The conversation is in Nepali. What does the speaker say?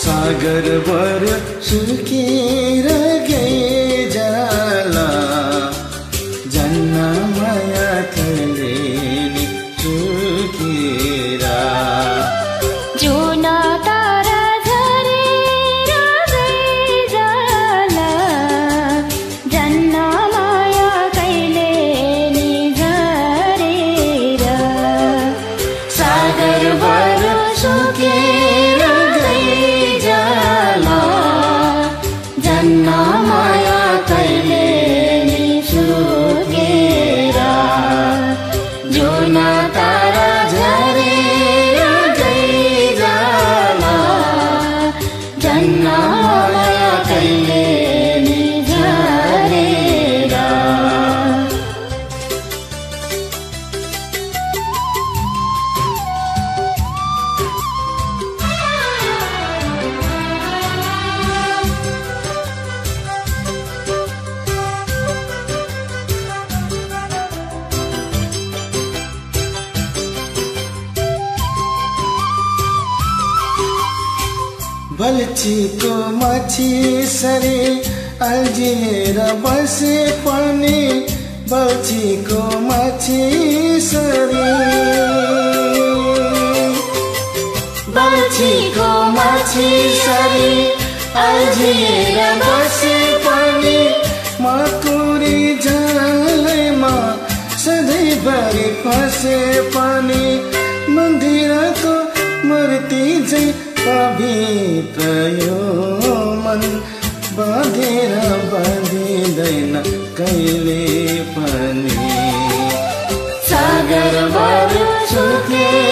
सागरभर सुकेर गए जाला जन्ना माया कले नि सुकेरा जुना तारा झरेर गए जाला जन्ना माया कले नि झरेरा सागरभर सुकेर जन्ना माया कहिले नि सुकेरा जुना तारा झरेर गई जाला जन्ना माया कहिले नि झरेरा बल्छीको माछी सरी अल्झिएर बसे पनि बल्छीको माछी सरी बल्छीको माछी सरी अल्झिएर बसे पनि मकुरी झालैमा सधैँभरि फसे पनि मन्दिरको मूर्ति झैं पवित्र यो मन बाँधेर बाँधिँदैन कहिले पनि सागरभर सुके